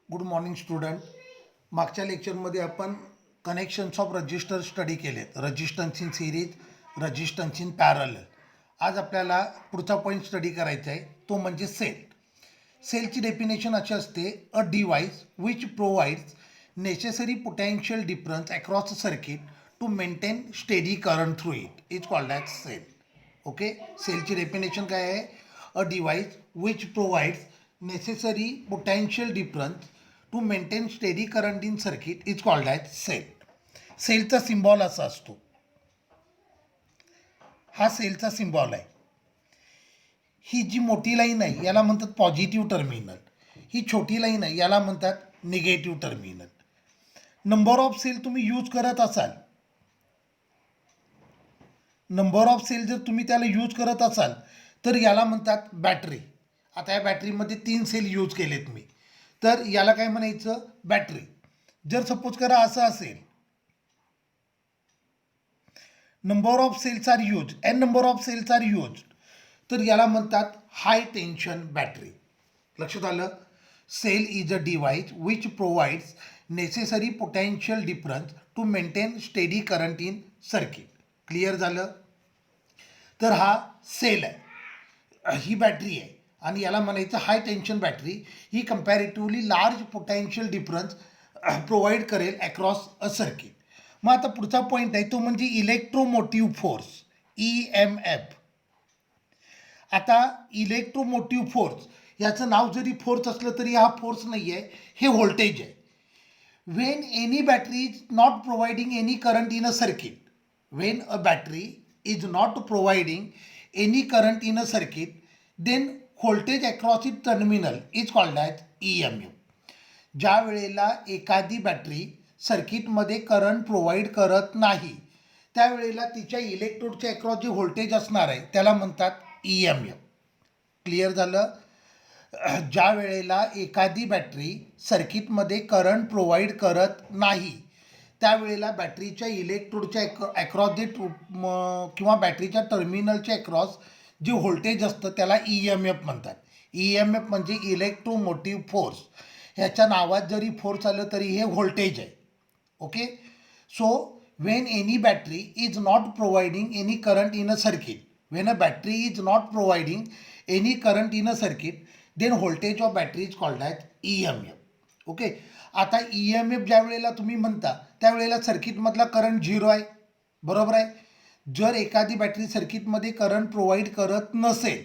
Good morning student. मागच्या लेक्चरमध्ये आपण कनेक्शन्स ऑफ रजिस्टर स्टडी केलेत. Resistance in series, resistance in parallel. आज आपल्याला पुढचा पॉईंट स्टडी करायचा आहे, तो म्हणजे सेल. सेलची डेफिनेशन अशी असते: a device which provides necessary potential difference across a circuit to maintain steady current through it is called as cell. Okay, सेलची डेफिनेशन काय आहे? A device which provides necessary potential difference to maintain steady current in circuit is called as cell. सेलचा symbol असा असतो. हा सेलचा symbol आहे. ही जी मोठी line आहे याला म्हणतात पॉझिटिव्ह टर्मिनल. ही छोटी लाईन आहे याला म्हणतात negative terminal. Number of cell तुम्ही यूज करत असाल, नंबर ऑफ सेल जर तुम्ही त्याला यूज करत असाल तर याला म्हणतात बॅटरी. आता या बॅटरीमध्ये 3 सेल यूज केलेत मी, तर याला काय म्हणायचं? बॅटरी. जर सपोज करा असं असेल, number of cells are use N number of cells are use, तर याला म्हणतात हाय टेन्शन बॅटरी. लक्षात आलं? Cell is a device which provides necessary potential difference to maintain steady current in circuit. Clear झालं? तर हा सेल आहे, ही battery आहे आणि याला म्हणायचं हाय टेन्शन बॅटरी. ही comparatively large potential difference provide करेल अक्रॉस अ सर्किट. मग आता पुढचा पॉईंट आहे तो म्हणजे इलेक्ट्रोमोटिव्ह फोर्स, EMF. आता इलेक्ट्रोमोटिव्ह फोर्स याचं नाव जरी फोर्स असलं तरी हा फोर्स नाही आहे, हे व्होल्टेज आहे. When any battery is not providing any current in a circuit, when a battery is not providing any current in a circuit, then voltage across it terminal is called as EMF. ज्या वेळेला एखादी battery सर्किटमध्ये current provide करत नाही त्यावेळेला तिच्या इलेक्ट्रोडच्या across जे voltage असणार आहे त्याला म्हणतात EMF. क्लिअर झालं? ज्या वेळेला एखादी बॅटरी सर्किटमध्ये करंट प्रोव्हाइड करत नाही त्यावेळेला बॅटरीच्या इलेक्ट्रोडच्या अक्रॉस जे किंवा बॅटरीच्या टर्मिनलच्या अक्रॉस जे व्होल्टेज असतं त्याला EMF म्हणतात. EMF म्हणजे इलेक्ट्रोमोटिव्ह फोर्स. ह्याच्या नावात जरी फोर्स आलं तरी हे व्होल्टेज आहे. Okay, so when any battery is not providing any current in a circuit, when a battery is not providing any current in a circuit, then voltage of battery is called as EMF. Okay, आता EMF ज्या वेळेला तुम्ही म्हणता त्यावेळेला सर्किटमधला current 0 आहे, बरोबर आहे. जर एखादी बॅटरी सर्किटमध्ये करंट प्रोव्हाइड करत नसेल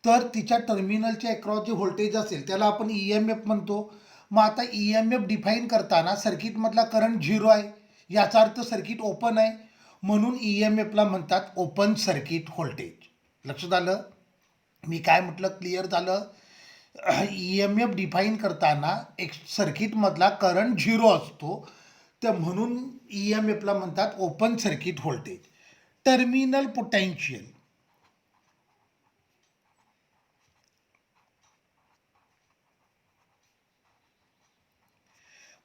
तर तिच्या टर्मिनलच्या अक्रॉस जे व्होल्टेज असेल त्याला आपण EMF म्हणतो. मग आता EMF डिफाईन करताना सर्किटमधला करंट 0 आहे, याचा अर्थ सर्किट ओपन आहे, म्हणून EMFला म्हणतात ओपन सर्किट व्होल्टेज. लक्षात आलं? मी काय म्हटलं? क्लिअर झालं? EMF डिफाईन करताना एक सर्किटमधला करंट 0 असतो, तर म्हणून EMFला म्हणतात open circuit voltage. Terminal potential,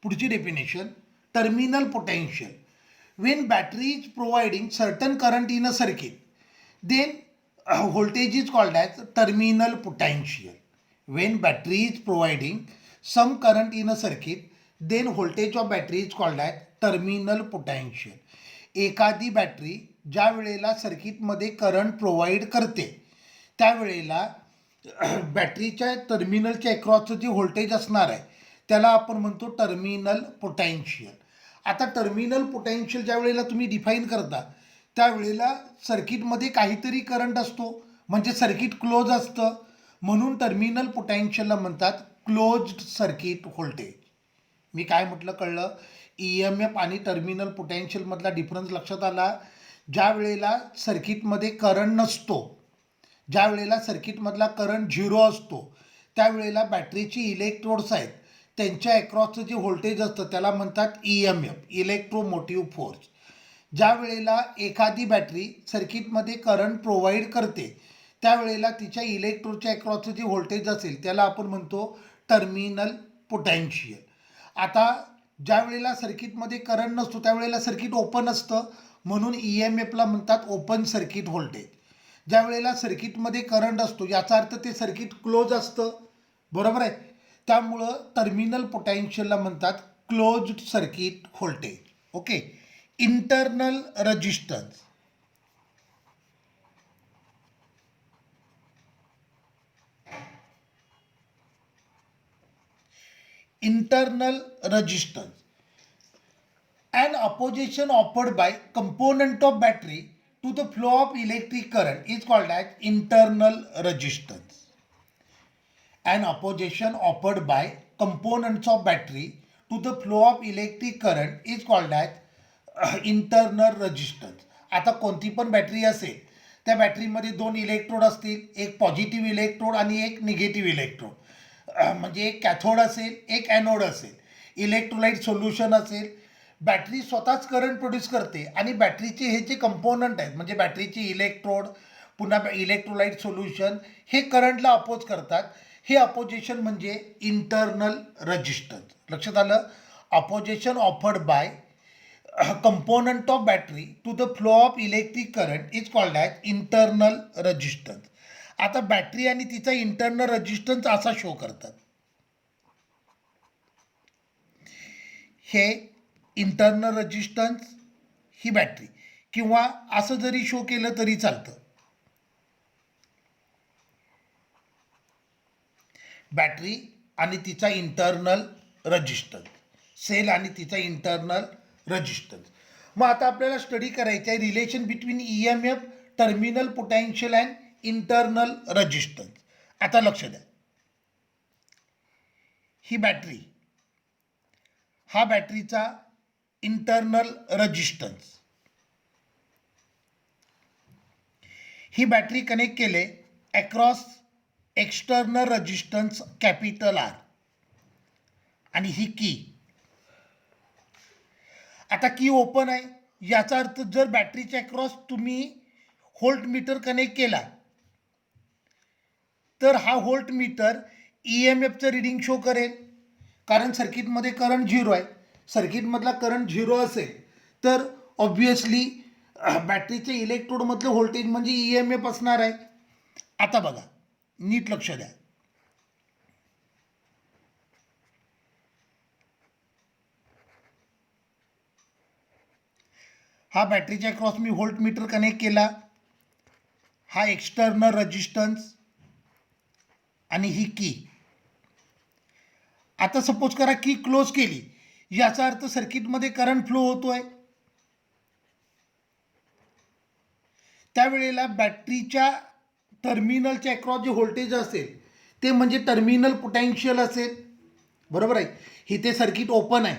पुढची definition terminal potential. When battery is providing certain current in a circuit then voltage is called as terminal potential. When battery is providing some current in a circuit then voltage of battery is called as terminal potential. एखादी battery ज्या वेळेला सर्किटमध्ये current provide करते त्यावेळेला बॅटरीच्या टर्मिनलच्या अक्रॉसचं जे voltage असणार आहे त्याला आपण म्हणतो टर्मिनल पोटेन्शियल. आता टर्मिनल पोटेन्शियल ज्या वेळेला तुम्ही डिफाईन करता त्यावेळेला सर्किटमध्ये काहीतरी करंट असतो, म्हणजे सर्किट क्लोज असतं, म्हणून टर्मिनल पोटेन्शियलला म्हणतात क्लोज्ड सर्किट व्होल्टेज. मी काय म्हटलं कळलं? EMF आणि टर्मिनल पोटेन्शियलमधला डिफरन्स लक्षात आला? ज्या वेळेला सर्किटमध्ये करंट नसतो, ज्या वेळेला सर्किटमधला करंट 0 असतो त्यावेळेला बॅटरीची इलेक्ट्रोड्स आहेत त्यांच्या अक्रॉसचं जे व्होल्टेज असतं त्याला म्हणतात EMF, इलेक्ट्रोमोटिव्ह फोर्स. ज्या वेळेला एखादी बॅटरी सर्किटमध्ये करंट प्रोव्हाइड करते त्यावेळेला तिच्या इलेक्ट्रोडच्या अक्रॉसचं जे व्होल्टेज असेल त्याला आपण म्हणतो टर्मिनल पोटेन्शियल. आता ज्या वेळेला सर्किटमध्ये करंट नसतो त्यावेळेला सर्किट ओपन असतं, म्हणून EMFला म्हणतात ओपन सर्किट व्होल्टेज. ज्या वेळेला सर्किटमध्ये करंट असतो याचा अर्थ ते सर्किट क्लोज असतं, बरोबर आहे. त्यामुळं टर्मिनल पोटेन्शियलला म्हणतात closed circuit voltage. Okay. Internal resistance, internal resistance, an opposition offered by component of battery to the flow of electric current is called as internal resistance. An opposition offered by components of battery to the flow of electric current is called as internal resistance. आता कोणती पण battery असेल त्या बॅटरीमध्ये दोन electrode असतील, एक positive electrode आणि एक निगेटिव्ह इलेक्ट्रोड. म्हणजे एक कॅथोड असेल, एक ॲनोड असेल, इलेक्ट्रोलाइट सोल्युशन असेल. बॅटरी स्वतःच करंट प्रोड्यूस करते आणि बॅटरीचे हे जे कंपोनंट आहेत म्हणजे बॅटरीचे इलेक्ट्रोड पुन्हा इलेक्ट्रोलाइट सोल्युशन हे करंटला अपोज करतात. हे अपोजिशन म्हणजे इंटरनल रेजिस्टन्स. लक्षात आलं. Opposition offered by component of battery to the flow of electric current is called as internal resistance. आता बॅटरी आणि तिचा इंटरनल रेजिस्टन्स असा शो करतात. हे इंटरनल रेजिस्टन्स ही बॅटरी किंवा असं जरी शो केलं तरी चालतं. बॅटरी आणि तिचा इंटरनल रेजिस्टन्स, सेल आणि तिचा इंटरनल रेजिस्टन्स. मग आता आपल्याला स्टडी करायचं आहे relation between EMF, terminal potential and internal resistance. आता लक्ष द्या. ही बॅटरी, हा बॅटरीचा इंटरनल रेजिस्टन्स. ही बॅटरी कनेक्ट केले across external resistance capital R आणि ही की. आता की ओपन आहे याचा अर्थ जर बॅटरीच्या अक्रॉस तुम्ही व्होल्ट मीटर कनेक्ट केला तर हा व्होल्ट मीटर EMFचं रिडिंग शो करेल. कारण सर्किटमध्ये करंट झिरो आहे. सर्किटमधला करंट झिरो असेल तर ऑब्वियसली बॅटरीच्या इलेक्ट्रोडमधलं व्होल्टेज म्हणजे EMF असणार आहे. आता बघा, नीट लक्ष द्या. हा बॅटरीच्या अक्रॉस मी व्होल्ट मीटर कनेक्ट केला. हा एक्सटर्नल रेजिस्टन्स आणि ही की. आता सपोज करा की क्लोज केली, याचा अर्थ सर्किटमध्ये करंट फ्लो होतोय. त्यावेळेला बॅटरीच्या टर्मिनलच्या अक्रॉस जे व्होल्टेज असेल ते म्हणजे टर्मिनल पोटेन्शियल असेल. बरोबर आहे. इथे सर्किट ओपन आहे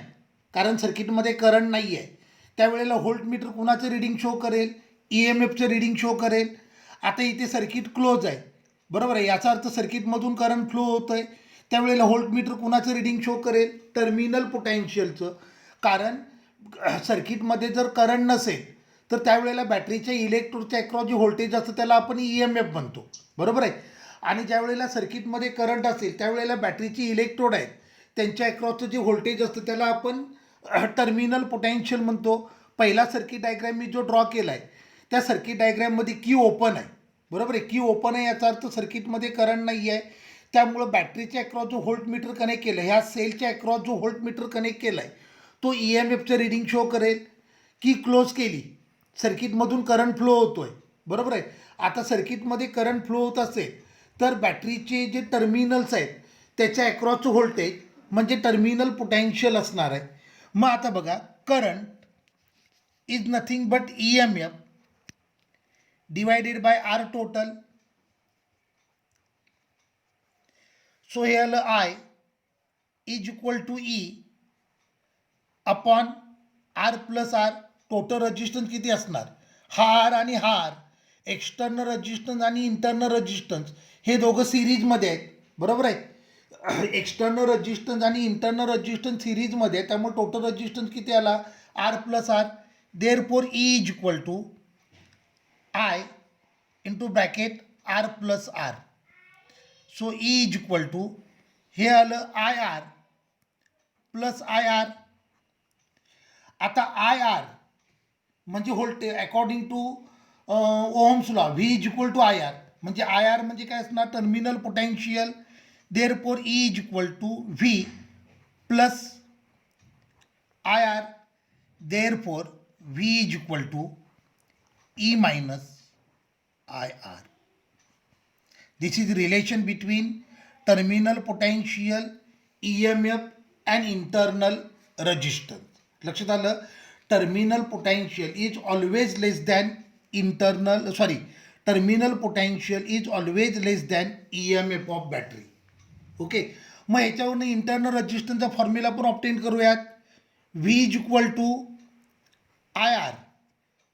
कारण सर्किटमध्ये करंट नाही आहे. त्यावेळेला व्होल्ट मीटर कुणाचं रिडिंग शो करेल? EMFचं रिडिंग शो करेल. आता इथे सर्किट क्लोज आहे. बरोबर आहे. याचा अर्थ सर्किटमधून करंट फ्लो होतोय. त्यावेळेला व्होल्ट मीटर कुणाचं रिडिंग शो करेल? टर्मिनल पोटेन्शियलचं. कारण सर्किटमध्ये जर करंट नसेल तर त्यावेळेला बॅटरीच्या इलेक्ट्रोडच्या अक्रॉस जे व्होल्टेज असतं त्याला आपण EMF म्हणतो. बरोबर आहे. आणि ज्यावेळेला सर्किटमध्ये करंट असेल त्यावेळेला बॅटरीची इलेक्ट्रोड आहेत त्यांच्या अक्रॉसचं जे व्होल्टेज असतं त्याला आपण टर्मिनल पोटेन्शियल म्हणतो. पहिला सर्किट डायग्रॅम मी जो ड्रॉ केला आहे त्या सर्किट डायग्रॅममध्ये की ओपन आहे. बरोबर आहे. की ओपन आहे याचा अर्थ सर्किटमध्ये करंट नाही आहे. त्यामुळं बॅटरीच्या अक्रॉस जो व्होल्ट मीटर कनेक्ट केलं आहे, ह्या सेलच्या अक्रॉस जो व्होल्ट मीटर कनेक्ट केला आहे तो EMFचं रिडिंग शो करेल. की क्लोज केली, सर्किटमधून करंट फ्लो होतोय. बरोबर आहे. आता सर्किटमध्ये करंट फ्लो होत असेल तर बॅटरीचे जे टर्मिनल्स आहेत त्याच्या अक्रॉसचं व्होल्टेज म्हणजे टर्मिनल पोटेन्शियल असणार आहे. मग आता बघा, current is nothing but EMF divided by R total. So हे आलं I is equal to E upon R plus R. Total resistance किती असणार? हा R आणि हा R. एक्सटर्नल रेजिस्टन्स आणि इंटरनल रेजिस्टन्स हे दोघं सिरीजमध्ये आहेत. बरोबर आहे. एक्सटर्नल रेजिस्टन्स आणि इंटरनल रेजिस्टन्स सिरीजमध्ये आहे. त्यामुळे टोटल रेजिस्टन्स किती आला? R plus R. Therefore E is equal to I into bracket R plus R. So E is equal to हे आलं IR प्लस IR. आता IR म्हणजे voltage according to Ohm's law V is equal to IR. म्हणजे IR म्हणजे काय असणार? Terminal potential Therefore E is equal to V plus IR. Therefore V is equal to E minus IR. This is the relation between terminal potential, EMF and internal resistance. लक्षात आलं, terminal potential is always less than terminal potential is always less than EMF of battery. Okay, मग ह्याच्यावरून internal रेजिस्टन्सचा formula पण obtain करूयात. V is equal to IR,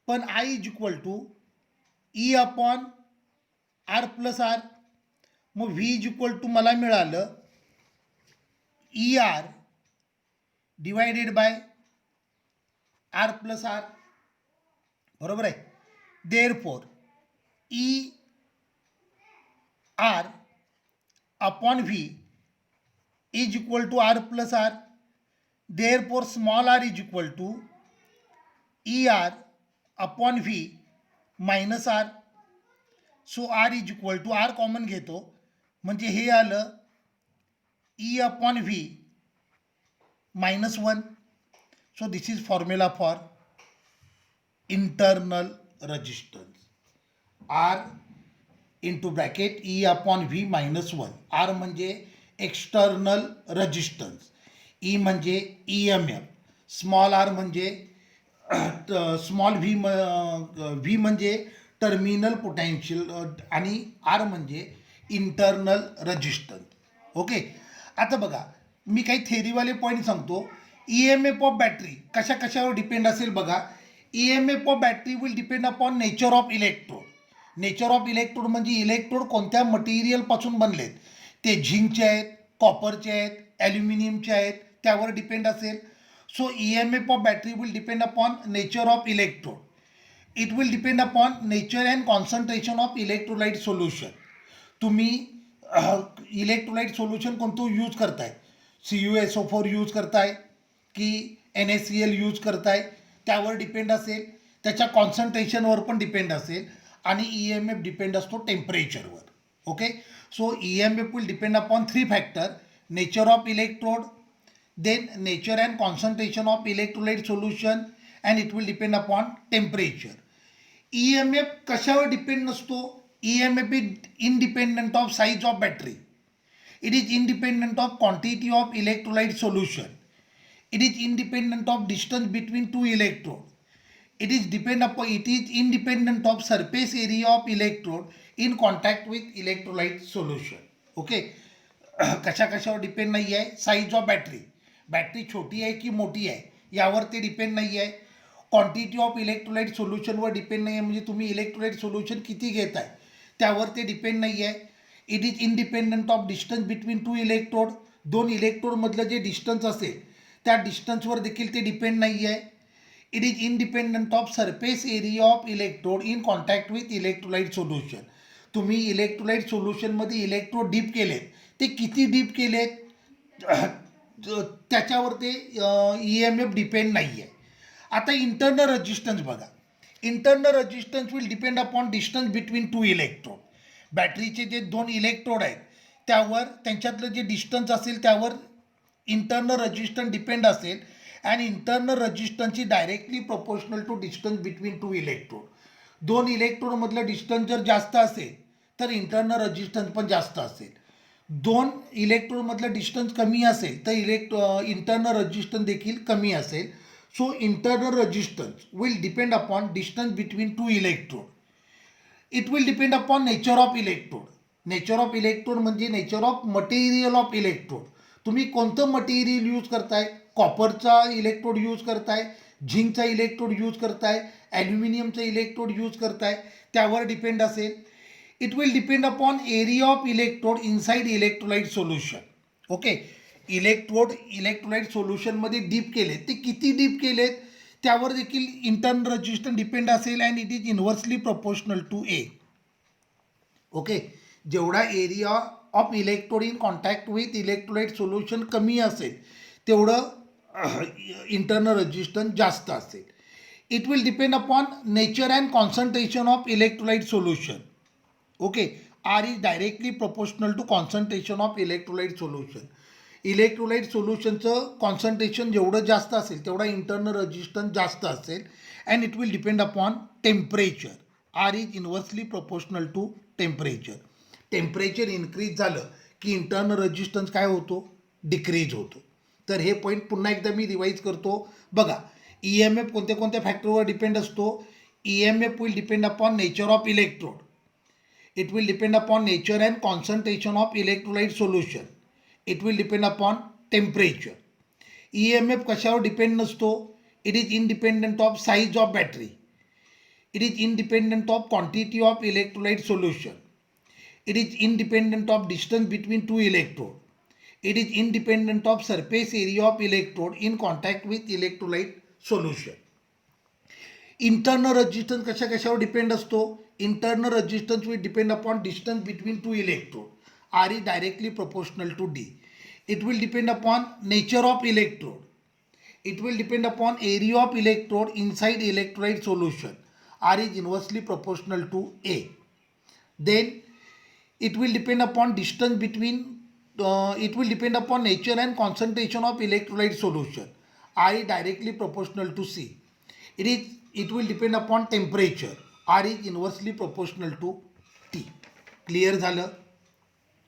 पण I is equal to E upon R plus R. मग V is equal to मला मिळालं ER divided by R plus R. बरोबर आहे. Therefore ER upon V is equal to R plus R. Therefore small r is equal to ER upon V minus R. So R is equal to R common घेतो म्हणजे हे आलं E upon V -1. So this is formula for internal resistance. R into bracket E upon V -1. R म्हणजे external resistance, E म्हणजे EMF, small r म्हणजे small v म्हणजे terminal potential आणि R म्हणजे इंटरनल रेजिस्टन्स. ओके, आता बघा मी काही थेरीवाले पॉईंट सांगतो. EMF ऑफ बॅटरी कशावर डिपेंड असेल बघा. EMF of battery will depend upon nature of electrode. Nature of electrode म्हणजे इलेक्ट्रोड कोणत्या मटेरियलपासून बनलेत, ते झिंकचे आहेत, कॉपरचे आहेत, ॲल्युमिनियमचे आहेत, त्यावर डिपेंड असेल. So EMF of battery will depend upon nature of electrode. It will depend upon nature and concentration of electrolyte solution. तुम्ही इलेक्ट्रोलाइट सोल्युशन कोणतं यूज करताय, CuSO4 यूज करताय की NaCl यूज करताय, त्यावर डिपेंड असेल. त्याच्या कॉन्सन्ट्रेशनवर पण डिपेंड असेल. आणि EMF डिपेंड असतो टेम्परेचरवर. Okay, so EMF will depend upon 3 factor: nature of electrode, then nature and concentration of electrolyte solution, and it will depend upon temperature. EMF कशावर डिपेंड नसतो. EMF is independent of size of battery. It is independent of quantity of electrolyte solution. It is independent of distance between two electrodes. It is independent of surface area of electrode in contact with electrolyte solution. Okay, कशावर depend नाही आहे. Size of battery छोटी आहे की मोठी आहे यावर ते डिपेंड नाही आहे. क्वांटिटी ऑफ इलेक्ट्रोलाइट सोल्युशनवर डिपेंड नाही आहे, म्हणजे तुम्ही इलेक्ट्रोलाइट सोल्युशन किती घेताय त्यावर ते डिपेंड नाही आहे. It is independent of distance between 2 electrode. 2 इलेक्ट्रोडमधलं जे डिस्टन्स असेल त्या डिस्टन्सवर देखील ते डिपेंड नाही आहे. It is independent of surface area of electrode in contact with electrolyte solution. तुम्ही इलेक्ट्रोलाइट सोल्युशनमध्ये इलेक्ट्रोड डीप केलेत, ते किती डीप केलेत त्याच्यावर ते EMF डिपेंड नाही आहे. आता इंटरनल रेजिस्टन्स बघा. Internal resistance will depend upon distance between 2 electrode. बॅटरीचे जे 2 इलेक्ट्रोड आहेत त्यावर त्यांच्यातलं जे डिस्टन्स असेल त्यावर इंटरनल रेजिस्टन्स डिपेंड असेल. And internal resistance is directly proportional to distance between 2 electrode. 2 इलेक्ट्रोडमधलं डिस्टन्स जर जास्त असेल तर इंटरनल रेजिस्टन्स पण जास्त असेल. 2 इलेक्ट्रोडमधलं डिस्टन्स कमी असेल तर इंटरनल रेजिस्टन्स देखील कमी असेल. So internal resistance will depend upon distance between 2 electrode. It will depend upon nature of electrode. Nature of electrode म्हणजे nature of material of electrode. तुम्ही कोणतं मटेरियल यूज करताय, कॉपरचा इलेक्ट्रोड यूज करताय, झिंकचा इलेक्ट्रोड यूज करताय, ॲल्युमिनियमचा electrode use करताय, त्यावर depend असेल. It will depend upon area of electrode inside electrolyte solution. Okay, electrolyte सोल्युशनमध्ये डीप केलेत, ते किती डीप केलेत त्यावर देखील इंटरनल रेजिस्टन्स डिपेंड असेल. And it is inversely proportional to A. Okay, जेवढा area of electrode in contact with electrolyte solution कमी असेल तेवढं इंटरनल रेजिस्टन्स जास्त असेल. It will depend upon nature and concentration of electrolyte solution. Okay, R is directly proportional to concentration of electrolyte solution. Electrolyte सोल्युशनचं concentration जेवढं जास्त असेल तेवढा इंटरनल रेजिस्टन्स जास्त असेल and it will depend upon temperature. R is inversely proportional to temperature. Temperature increase झालं की internal resistance काय होतो, डिक्रीज होतो. तर हे पॉईंट पुन्हा एकदा मी रिवाईज करतो. बघा, ई एम एफ कोणत्या कोणत्या फॅक्टरवर डिपेंड असतो. E M F will depend upon nature of electrode. It will depend upon nature and concentration of electrolyte solution. It will depend upon temperature. E M F कशावर depend नसतो. It is independent of size of battery. It is independent of quantity of electrolyte solution. It is independent of distance between two electrode. It is independent of surface area of electrode in contact with electrolyte solution. Internal resistance कशावर depend असतो. Internal resistance will depend upon distance between two electrode. R is directly proportional to D. It will depend upon nature of electrode. It will depend upon area of electrode inside electrolyte solution. R is inversely proportional to A. Then it will depend upon distance between it will depend upon nature and concentration of electrolyte solution. R is directly proportional to C. It will depend upon temperature. R is inversely proportional to T. Clear झालं.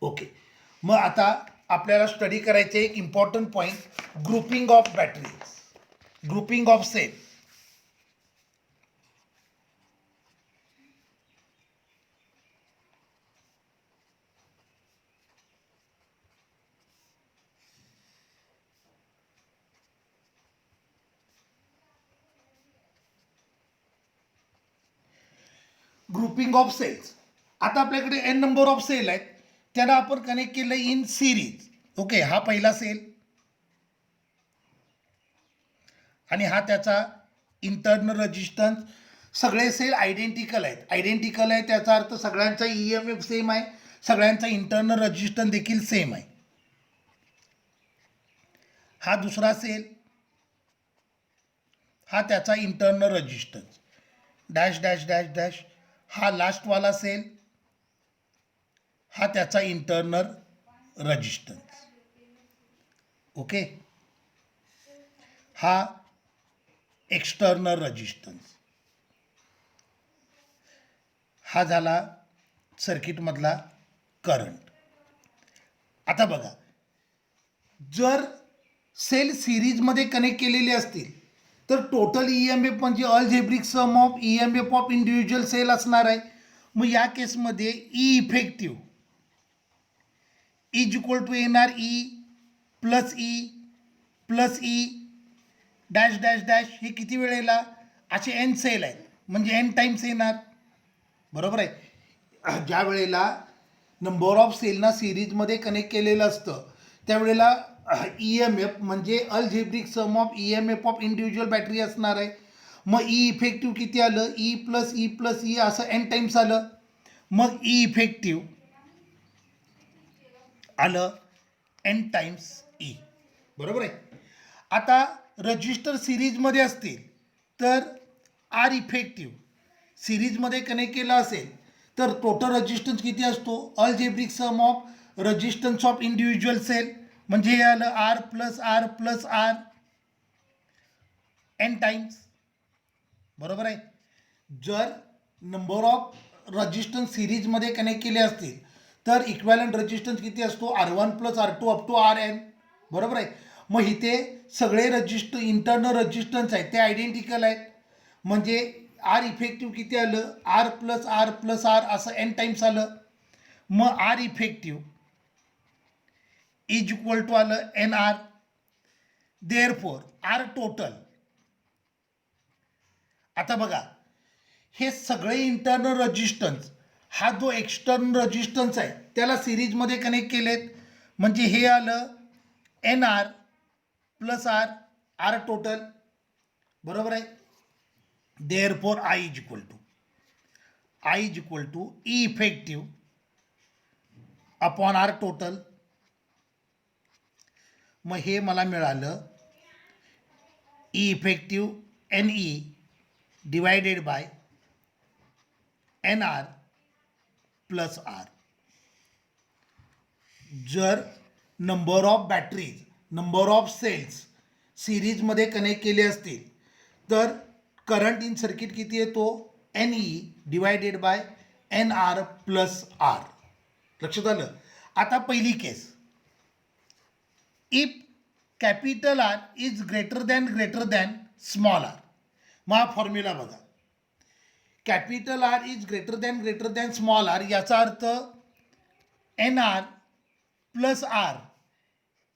Okay, मग आता आपल्याला study करायचं एक important point, grouping of batteries, grouping of cell. Grouping of cells. आता आपल्याकडे N number of sale आहेत, त्यांना आपण कनेक्ट केलं इन सिरीज. ओके, हा पहिला सेल आणि हा त्याचा इंटरनल रेजिस्टन्स. सगळे सेल आयडेंटिकल आहेत. आयडेंटिकल आहे त्याचा अर्थ सगळ्यांचा ई एम एफ सेम आहे, सगळ्यांचा इंटरनल रेजिस्टन्स देखील सेम आहे. हा दुसरा सेल, हा त्याचा internal resistance dash dash dash dash. हा लास्टवाला सेल, हा त्याचा इंटरनल रेजिस्टन्स. ओके, हा एक्सटर्नल रेजिस्टन्स. हा झाला सर्किटमधला करंट. आता बघा, जर सेल सिरीजमध्ये कनेक्ट केलेले असतील तर टोटल ई एम एफ म्हणजे algebraic sum of E M F of individual cell असणार आहे. मग या केसमध्ये E effective is equal to येणार E plus E dash dash dash. हे किती वेळेला, असे एन सेल आहेत म्हणजे एन टाइम्स येणार. बरोबर आहे. ज्या वेळेला नंबर ऑफ सेलना सिरीजमध्ये कनेक्ट केलेलं असतं त्यावेळेला ई एम एफ म्हणजे algebraic sum of E M F of individual battery असणार आहे. मग ई इफेक्टिव्ह किती आलं, ई प्लस ई असं एन टाइम्स आलं. मग ई इफेक्टिव्ह आलं एन टाइम्स ई. बरोबर आहे. आता रजिस्टर सिरीजमध्ये असतील तर आर इफेक्टिव्ह सिरीजमध्ये कनेक्ट केला असेल तर टोटल रेजिस्टन्स किती असतो, algebraic sum of resistance of individual cell म्हणजे हे आलं R plus R n times. बरोबर आहे. जर नंबर ऑफ रेजिस्टन्स सिरीजमध्ये कनेक्ट केले असतील तर इक्वॅलंट रेजिस्टन्स किती असतो, R1 plus R2 up to RN. बरोबर आहे. मग इथे सगळे इंटरनल रेजिस्टन्स आहेत ते आयडेंटिकल आहेत म्हणजे आर इफेक्टिव्ह किती आलं, आर प्लस आर असं एन टाइम्स आलं. मग R effective is equal to आलं N R. Therefore R total. आता बघा, हे सगळे इंटरनल रेजिस्टन्स, हा जो एक्सटर्नल रेजिस्टन्स आहे त्याला सिरीजमध्ये कनेक्ट केलेत म्हणजे हे आलं N R plus R total. बरोबर आहे. Therefore I is equal to E effective upon R total. मग हे मला मिळालं E effective N E divided by N R plus R. जर number of batteries, number of cells सिरीजमध्ये connect केले असतील तर करंट इन सर्किट किती येतो, N E divided by N R plus R. लक्षात आलं. आता पहिली case, if capital R is greater than small R. मग हा फॉर्म्युला बघा, capital R is greater than small r, याचा अर्थ n R plus R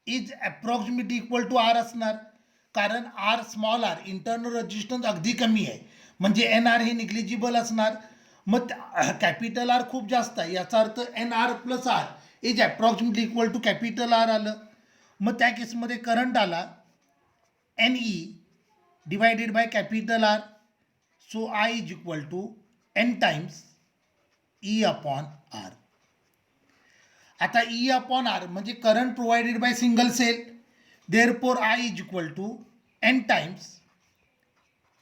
is approximately equal to R असणार, कारण R small r internal resistance अगदी कमी आहे, म्हणजे एन आर हे निग्लिजिबल असणार. मग कॅपिटल आर खूप जास्त आहे, याचा अर्थ n R plus R is approximately equal to capital R आलं. मग त्या केसमध्ये करंट आला N E divided by capital R, so I is equal to N times E upon R. आता ई अपॉन आर म्हणजे current provided by single cell, therefore I is equal to N times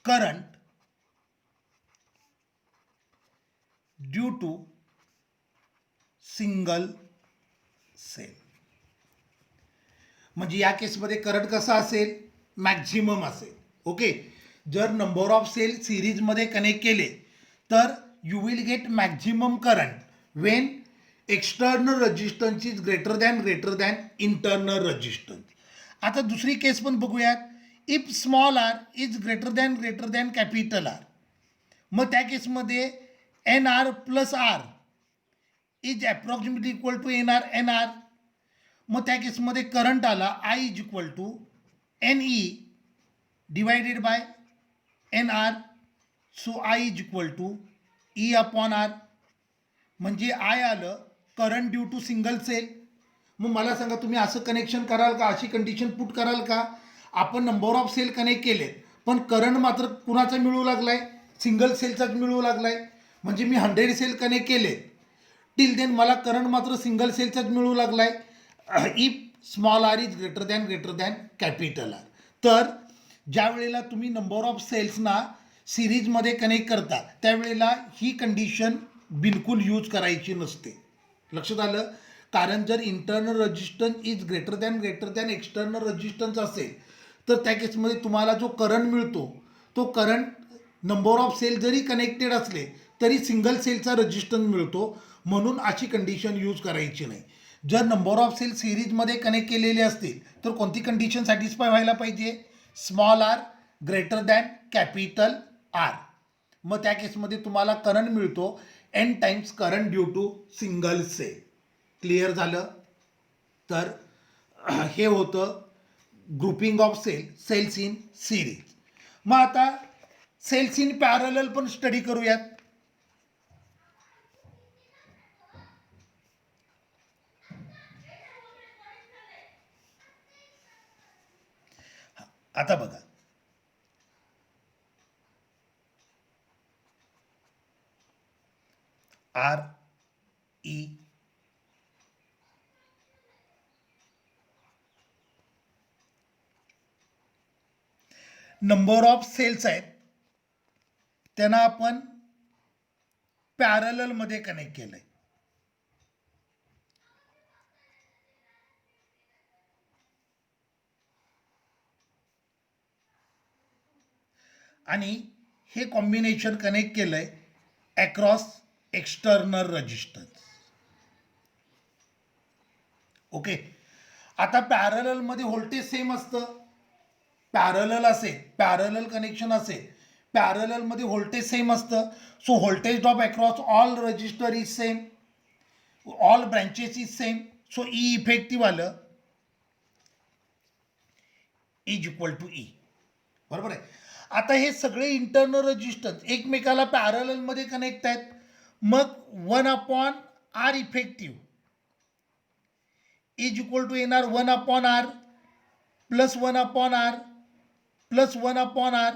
current due to single cell. म्हणजे या केसमध्ये current कसा असेल, maximum असेल. Okay, जर number of cell सिरीजमध्ये कनेक्ट केले तर you will get maximum current when external resistance is greater than internal resistance. आता दुसरी केस पण बघूयात, if small r is greater than capital R. मग त्या केसमध्ये n R plus R is approximately equal to n r. मग त्या केसमध्ये करंट आला I is equal to n E divided by N R, so I is equal to E upon R. म्हणजे I आलं current due to single cell. मग मला सांगा, तुम्ही असं कनेक्शन कराल का, अशी कंडिशन पुट कराल का, आपण नंबर ऑफ सेल कनेक्ट केले पण करंट मात्र कुणाचा मिळू लागलाय, सिंगल सेलचाच मिळू लागलाय. म्हणजे मी 100 सेल कनेक्ट केले टिल देन मला करंट मात्र सिंगल सेलचाच मिळू लागलाय. If small r is greater than capital R. तर ज्या वेळेला तुम्ही नंबर ऑफ सेल्सना सिरीजमध्ये कनेक्ट करता त्यावेळेला ही कंडिशन बिलकुल यूज करायची नसते. लक्षात आलं. कारण जर internal resistance is greater than external resistance असेल तर त्या केसमध्ये तुम्हाला जो करंट मिळतो तो करंट नंबर ऑफ सेल जरी कनेक्टेड असले तरी सिंगल सेलचा रेजिस्टन्स मिळतो, म्हणून अशी कंडिशन यूज करायची नाही. जर नंबर ऑफ सेल सिरीजमध्ये कनेक्ट केलेले असतील तर कोणती कंडिशन सॅटिस्फाय व्हायला पाहिजे, small r greater than capital R. मग त्या केसमध्ये तुम्हाला करंट मिळतो n times current due to single cell. Clear झालं. तर हे होतं grouping of cells in series. मग आता सेल्स इन पॅरलल पण स्टडी करूयात. आता बघा, R E number of cells आहेत त्यांना आपण पॅरललमध्ये कनेक्ट केलंय. आणि हे कॉम्बिनेशन कनेक्ट केलंय अक्रॉस एक्सटर्नल रेजिस्टन्स. ओके, आता पॅरललमध्ये व्होल्टेज सेम असतं, पॅरलल कनेक्शन असेल, पॅरललमध्ये व्होल्टेज सेम असतं. So voltage drop across all register is same, all branches is same. So E effective आलं इज इक्वल टू ई. बरोबर आहे. आता हे सगळे इंटरनल रेजिस्टन्स एकमेकाला पॅरललमध्ये कनेक्ट आहेत, मग 1/R effective is equal to येणार 1/R plus 1/R plus 1/R.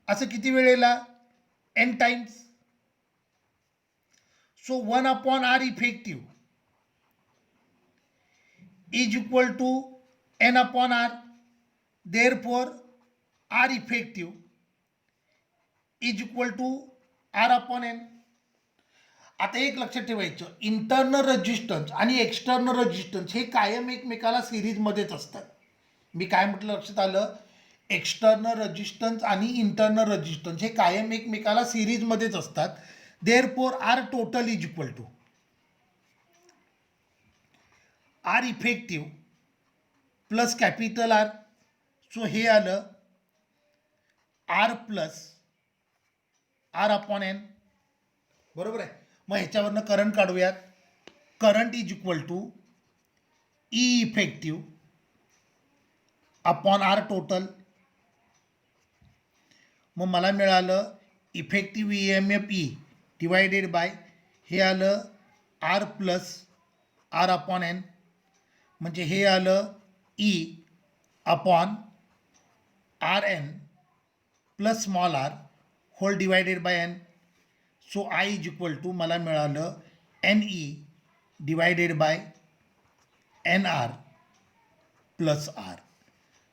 असं किती वेळेला, n times. So 1/R effective is equal to n/R. Therefore R effective is equal to R/N. आता एक लक्षात ठेवायचं, इंटरनल रेजिस्टन्स आणि एक्सटर्नल रेजिस्टन्स हे कायम एकमेकाला सिरीजमध्येच असतात. मी काय म्हटलं लक्षात आलं, एक्सटर्नल रेजिस्टन्स आणि इंटरनल रेजिस्टन्स हे कायम एकमेकाला सिरीजमध्येच असतात. Therefore R total is equal to R effective plus capital R. So हे आलं R plus r upon n. बरोबर आहे. मग ह्याच्यावरनं करंट काढूयात. Current is equal to E effective upon R total. मग मला मिळालं effective E M F E divided by हे आलं R plus r upon n, म्हणजे हे आलं E upon R n plus small r whole divided by n. So I is equal to मला मिळालं n E divided by N R plus r.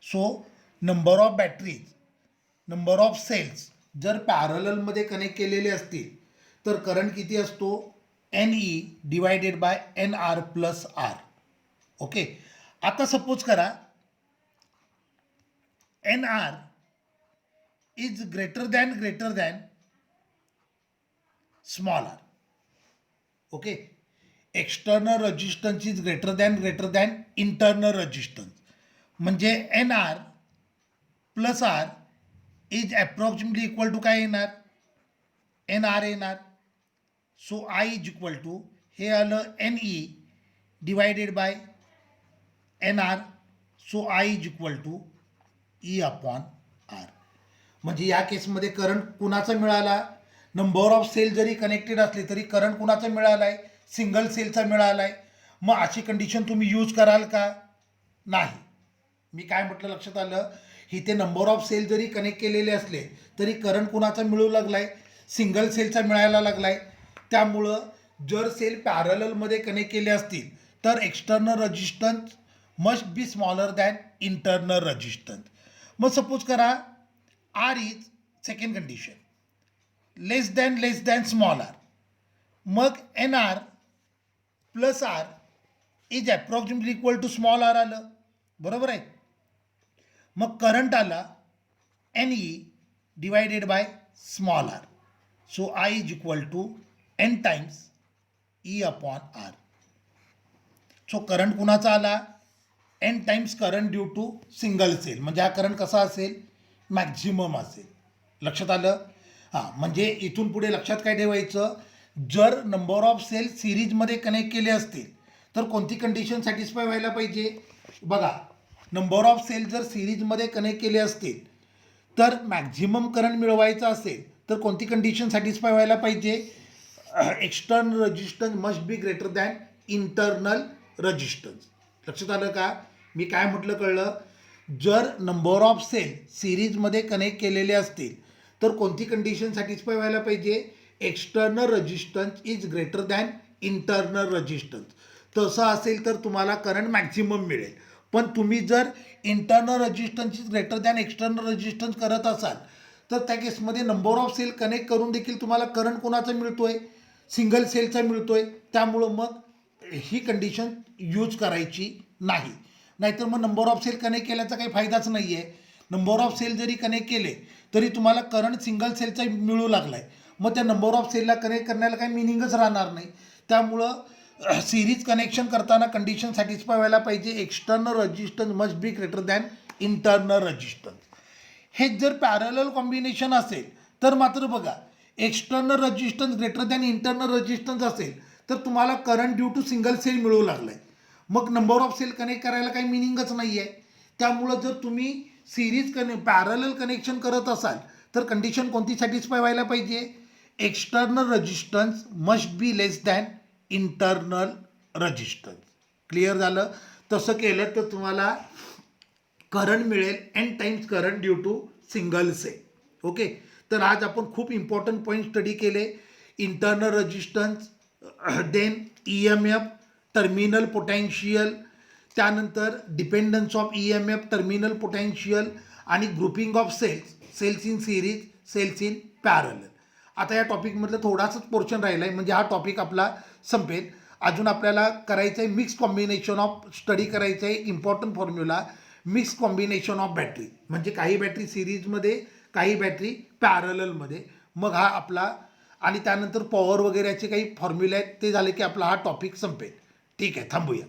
So number of batteries, number of cells जर पॅरललमध्ये connect केलेले असतील तर current किती असतो, n E divided by N R plus r. Okay. आता सपोज करा n R is greater than small r. Okay. External resistance is greater than internal resistance, म्हणजे n R plus R is approximately equal to काय येणार, n R येणार. So I is equal to हे आलं n E divided by N R. So I is equal to E upon R. म्हणजे या केसमध्ये current कुणाचा मिळाला, नंबर ऑफ सेल जरी कनेक्टेड असले तरी करंट कुणाचा मिळाला आहे, सिंगल सेलचा मिळाला आहे. मग अशी कंडिशन तुम्ही यूज कराल का, नाही. मी काय म्हटलं लक्षात आलं, इथे नंबर ऑफ सेल जरी कनेक्ट केलेले असले तरी करंट कुणाचा मिळू लागला आहे, सिंगल सेलचा मिळायला लागला आहे. त्यामुळं जर सेल पॅरललमध्ये कनेक्ट केले असतील तर external resistance must be smaller than internal resistance. मग सपोज करा R is second condition less than small R. मग N R plus R is approximately equal to small R आलं. बरोबर आहे. मग करंट आला N E divided by small R. So I is equal to N times E upon R. So current कुणाचा आला, N times current due to single cell, म्हणजे हा current कसा असेल, मॅक्झिमम असेल. लक्षात आलं. हां, म्हणजे इथून पुढे लक्षात काय ठेवायचं, जर नंबर ऑफ सेल सिरीजमध्ये कनेक्ट केले असतील तर कोणती कंडिशन सॅटिस्फाय व्हायला पाहिजे. बघा, नंबर ऑफ सेल जर सिरीजमध्ये कनेक्ट केले असतील तर मॅक्झिमम करंट मिळवायचा असेल तर कोणती कंडिशन सॅटिस्फाय व्हायला पाहिजे, external resistance must be greater than internal resistance. लक्षात आलं का. मी काय म्हटलं कळलं, जर नंबर ऑफ सेल सिरीजमध्ये कनेक्ट केलेले असतील तर कोणती कंडिशन सॅटिस्फाय व्हायला पाहिजे, external resistance is greater than internal resistance. तसं असेल तर तुम्हाला करंट मॅक्झिमम मिळेल. पण तुम्ही जर internal resistance is greater than external resistance करत असाल तर त्या केसमध्ये नंबर ऑफ सेल कनेक्ट करून देखील तुम्हाला करंट कोणाचा मिळतोय, सिंगल सेलचा मिळतोय. त्यामुळं मग ही कंडिशन यूज करायची नाही. नाहीतर मग नंबर ऑफ सेल कनेक्ट केल्याचा काही फायदाच नाही आहे. नंबर ऑफ सेल जरी कनेक्ट केले तरी तुम्हाला करंट सिंगल सेलचा मिळू लागला आहे, मग त्या नंबर ऑफ सेलला कनेक्ट करण्याला काही मिनिंगच राहणार नाही. त्यामुळं सिरीज कनेक्शन करताना कंडिशन सॅटिस्फाय व्हायला पाहिजे, external resistance must be greater than internal resistance. हे जर पॅरलल कॉम्बिनेशन असेल तर मात्र बघा, external resistance greater than internal resistance असेल तर तुम्हाला current due to single cell मिळू लागलं आहे. मग नंबर ऑफ सेल कनेक्ट करायला काही मिनिंगच नाही आहे. त्यामुळं जर तुम्ही सिरीज पॅरलल कनेक्शन करत असाल तर कंडिशन कोणती सॅटिस्फाय व्हायला पाहिजे, external resistance must be less than internal resistance. Clear झालं. तसं केलं तर तुम्हाला करंट मिळेल N times current due to single cell. Okay. तर आज आपण खूप इम्पॉर्टंट पॉईंट स्टडी केले. Internal resistance, then E M F, terminal potential, त्यानंतर dependence of E M F, terminal potential आणि grouping of cells in series, cells in parallel. आता या टॉपिकमधलं थोडासाच पोर्शन राहिला आहे, म्हणजे हा टॉपिक आपला संपेल. अजून आपल्याला करायचं आहे मिक्स कॉम्बिनेशन ऑफ स्टडी करायचं आहे, important formula mix combination of battery, म्हणजे काही बॅटरी सिरीजमध्ये काही बॅटरी पॅरललमध्ये. मग हा आपला आणि त्यानंतर पॉवर वगैरेचे काही फॉर्म्युले आहेत, ते झाले की आपला हा टॉपिक संपेल. ठीक आहे, थांबूया.